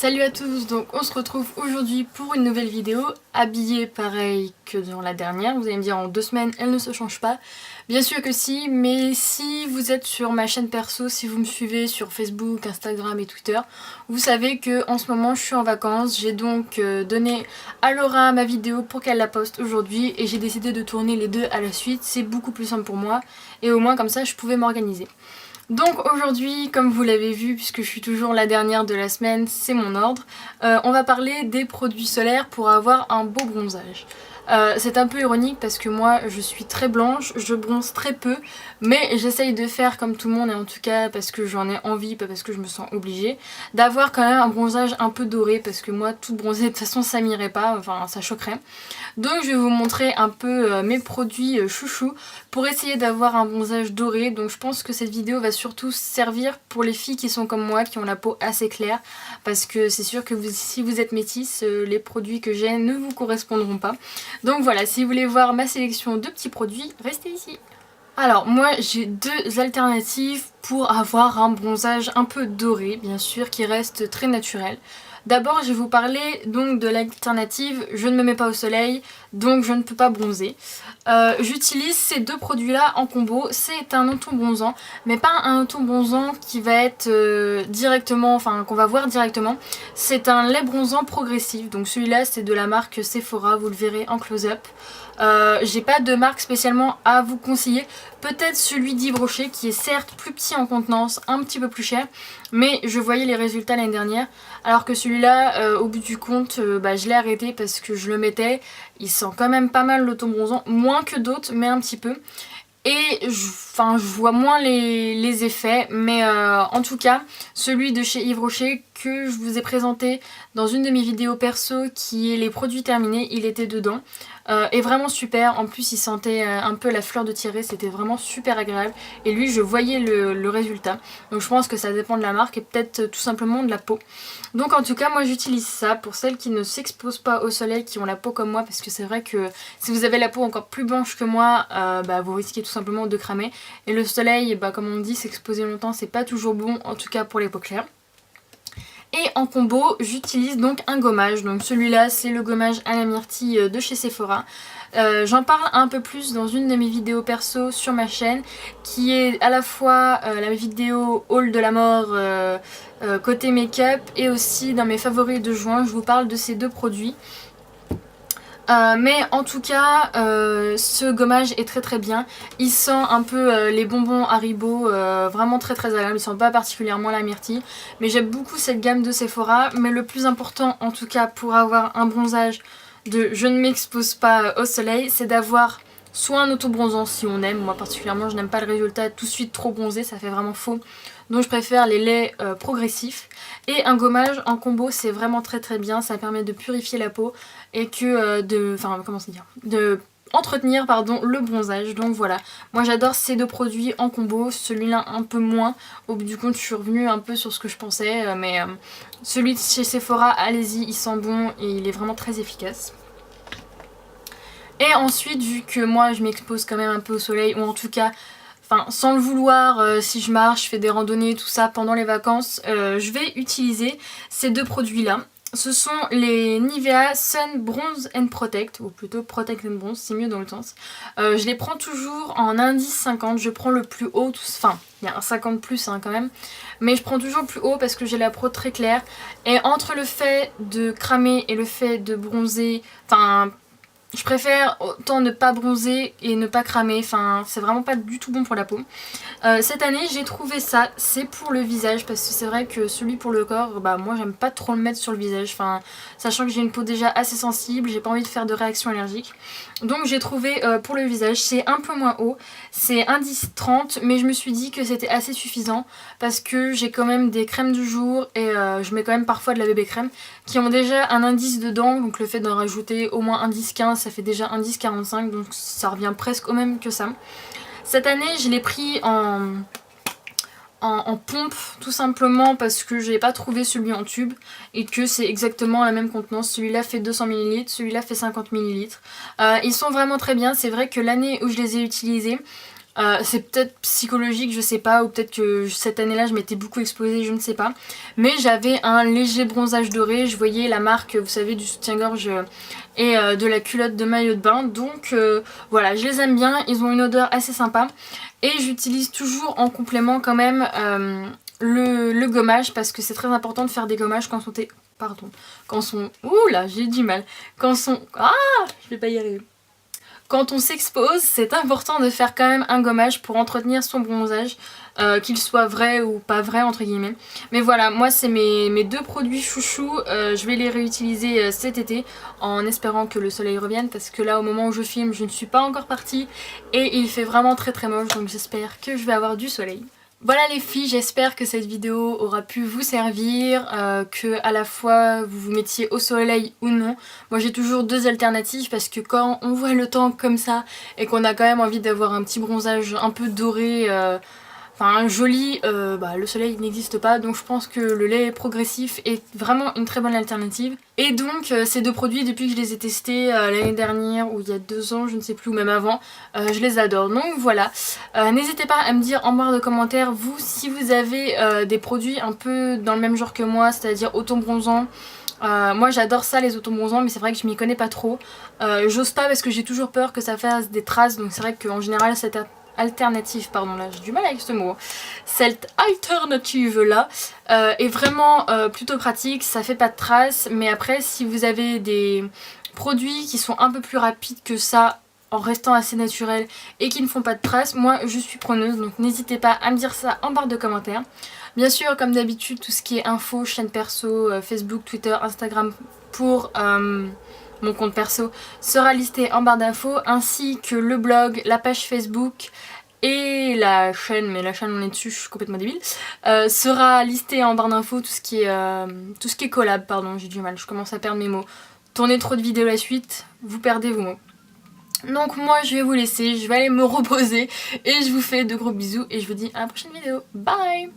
Salut à tous, donc on se retrouve aujourd'hui pour une nouvelle vidéo, habillée pareil que dans la dernière. Vous allez me dire en 2 semaines elle ne se change pas. Bien sûr que si, mais si vous êtes sur ma chaîne perso, si vous me suivez sur Facebook, Instagram et Twitter, vous savez que en ce moment je suis en vacances. J'ai donc donné à Laura ma vidéo pour qu'elle la poste aujourd'hui et j'ai décidé de tourner les deux à la suite. C'est beaucoup plus simple pour moi et au moins comme ça je pouvais m'organiser. Donc aujourd'hui, comme vous l'avez vu, puisque je suis toujours la dernière de la semaine, c'est mon ordre, on va parler des produits solaires pour avoir un beau bronzage. C'est un peu ironique parce que moi je suis très blanche, je bronze très peu, mais j'essaye de faire comme tout le monde, et en tout cas parce que j'en ai envie, pas parce que je me sens obligée, d'avoir quand même un bronzage un peu doré, parce que moi tout bronzé de toute façon ça m'irait pas, enfin ça choquerait. Donc je vais vous montrer un peu mes produits chouchous pour essayer d'avoir un bronzage doré. Donc je pense que cette vidéo va surtout servir pour les filles qui sont comme moi, qui ont la peau assez claire, parce que c'est sûr que si vous êtes métisse, les produits que j'ai ne vous correspondront pas. Donc voilà, si vous voulez voir ma sélection de petits produits, restez ici. Alors moi j'ai deux alternatives pour avoir un bronzage un peu doré, bien sûr, qui reste très naturel. D'abord je vais vous parler donc de l'alternative je ne me mets pas au soleil donc je ne peux pas bronzer. J'utilise ces deux produits là en combo. C'est un auto-bronzant, mais pas un auto-bronzant qui va être directement, enfin qu'on va voir directement. C'est un lait bronzant progressif, donc celui-là c'est de la marque Sephora, vous le verrez en close-up. J'ai pas de marque spécialement à vous conseiller, peut-être celui d'Yves Rocher qui est certes plus petit en contenance, un petit peu plus cher, mais je voyais les résultats l'année dernière, alors que celui-là au bout du compte je l'ai arrêté parce que je le mettais, il sent quand même pas mal l'auto-bronzant, moins que d'autres mais un petit peu. Et je vois moins les effets, mais en tout cas, celui de chez Yves Rocher que je vous ai présenté dans une de mes vidéos perso qui est les produits terminés, il était dedans. Et vraiment super, en plus il sentait un peu la fleur de tirer, c'était vraiment super agréable. Et lui je voyais le résultat, donc je pense que ça dépend de la marque et peut-être tout simplement de la peau. Donc en tout cas moi j'utilise ça pour celles qui ne s'exposent pas au soleil, qui ont la peau comme moi, parce que c'est vrai que si vous avez la peau encore plus blanche que moi, vous risquez tout simplement de cramer. Et le soleil, comme on dit, s'exposer longtemps c'est pas toujours bon, en tout cas pour les peaux claires. Et en combo, j'utilise donc un gommage. Donc celui-là, c'est le gommage à la myrtille de chez Sephora. J'en parle un peu plus dans une de mes vidéos perso sur ma chaîne, qui est à la fois la vidéo haul de la mort côté make-up, et aussi dans mes favoris de juin, je vous parle de ces deux produits. Mais en tout cas ce gommage est très très bien. Il sent un peu les bonbons Haribo, vraiment très très agréable. Il sent pas particulièrement la myrtille, mais j'aime beaucoup cette gamme de Sephora. Mais le plus important en tout cas pour avoir un bronzage de je ne m'expose pas au soleil, c'est d'avoir soit un auto-bronzant si on aime. Moi particulièrement je n'aime pas le résultat tout de suite trop bronzé, ça fait vraiment faux. Donc je préfère les laits progressifs. Et un gommage en combo c'est vraiment très très bien, ça permet de purifier la peau et que de entretenir le bronzage. Donc voilà, moi j'adore ces deux produits en combo, celui-là un peu moins. Au bout du compte je suis revenue un peu sur ce que je pensais, mais celui de chez Sephora, allez-y, il sent bon et il est vraiment très efficace. Et ensuite, vu que moi je m'expose quand même un peu au soleil, ou en tout cas sans le vouloir, si je marche, je fais des randonnées, tout ça pendant les vacances, je vais utiliser ces deux produits là. Ce sont les Nivea Sun Bronze and Protect, ou plutôt Protect and Bronze, c'est mieux dans le sens. Je les prends toujours en indice 50, je prends le plus haut, il y a un 50 plus quand même, mais je prends toujours le plus haut parce que j'ai la peau très claire. Et entre le fait de cramer et le fait de bronzer, je préfère autant ne pas bronzer et ne pas cramer, c'est vraiment pas du tout bon pour la peau. Cette année j'ai trouvé ça, c'est pour le visage, parce que c'est vrai que celui pour le corps, moi j'aime pas trop le mettre sur le visage, sachant que j'ai une peau déjà assez sensible, j'ai pas envie de faire de réaction allergique. Donc j'ai trouvé pour le visage, c'est un peu moins haut, c'est indice 30, mais je me suis dit que c'était assez suffisant, parce que j'ai quand même des crèmes du jour, et je mets quand même parfois de la bébé crème, qui ont déjà un indice dedans, donc le fait d'en rajouter au moins indice 15, ça fait déjà indice 45, donc ça revient presque au même que ça. Cette année je l'ai pris en pompe, tout simplement parce que j'ai pas trouvé celui en tube et que c'est exactement la même contenance. Celui-là fait 200 ml, celui-là fait 50 ml. Ils sont vraiment très bien. C'est vrai que l'année où je les ai utilisés, C'est peut-être psychologique, je sais pas, ou peut-être que cette année-là je m'étais beaucoup exposée, je ne sais pas. Mais j'avais un léger bronzage doré, je voyais la marque, vous savez, du soutien-gorge et de la culotte de maillot de bain. Donc voilà, je les aime bien, ils ont une odeur assez sympa. Et j'utilise toujours en complément quand même le gommage, parce que c'est très important de faire des gommages quand on... Pardon. Quand on... Ouh là, j'ai du mal. Quand on... Ah, je vais pas y arriver. Quand on s'expose, c'est important de faire quand même un gommage pour entretenir son bronzage, qu'il soit vrai ou pas vrai entre guillemets. Mais voilà, moi c'est mes deux produits chouchous, je vais les réutiliser cet été en espérant que le soleil revienne, parce que là au moment où je filme je ne suis pas encore partie et il fait vraiment très très moche, donc j'espère que je vais avoir du soleil. Voilà les filles, j'espère que cette vidéo aura pu vous servir, que à la fois vous vous mettiez au soleil ou non. Moi j'ai toujours deux alternatives, parce que quand on voit le temps comme ça et qu'on a quand même envie d'avoir un petit bronzage un peu doré, enfin joli, le soleil n'existe pas, donc je pense que le lait progressif est vraiment une très bonne alternative. Et donc ces deux produits, depuis que je les ai testés l'année dernière ou il y a 2 ans, je ne sais plus, ou même avant, je les adore. Donc voilà, n'hésitez pas à me dire en barre de commentaires, vous, si vous avez des produits un peu dans le même genre que moi, c'est-à-dire auto-bronzant. Moi j'adore ça, les auto-bronzants, mais c'est vrai que je m'y connais pas trop. J'ose pas parce que j'ai toujours peur que ça fasse des traces, donc c'est vrai qu'en général cette alternative, pardon, là j'ai du mal avec ce mot, cette alternative là est vraiment plutôt pratique, ça fait pas de traces. Mais après, si vous avez des produits qui sont un peu plus rapides que ça en restant assez naturel et qui ne font pas de traces, moi je suis preneuse, donc n'hésitez pas à me dire ça en barre de commentaires. Bien sûr, comme d'habitude, tout ce qui est info, chaîne perso, Facebook, Twitter, Instagram pour mon compte perso sera listé en barre d'infos, ainsi que le blog, la page Facebook et la chaîne, mais la chaîne on est dessus, je suis complètement débile, sera listé en barre d'infos, tout ce qui est collab, pardon, j'ai du mal, je commence à perdre mes mots. Tournez trop de vidéos la suite, vous perdez vos mots. Donc moi je vais vous laisser, je vais aller me reposer et je vous fais de gros bisous et je vous dis à la prochaine vidéo. Bye!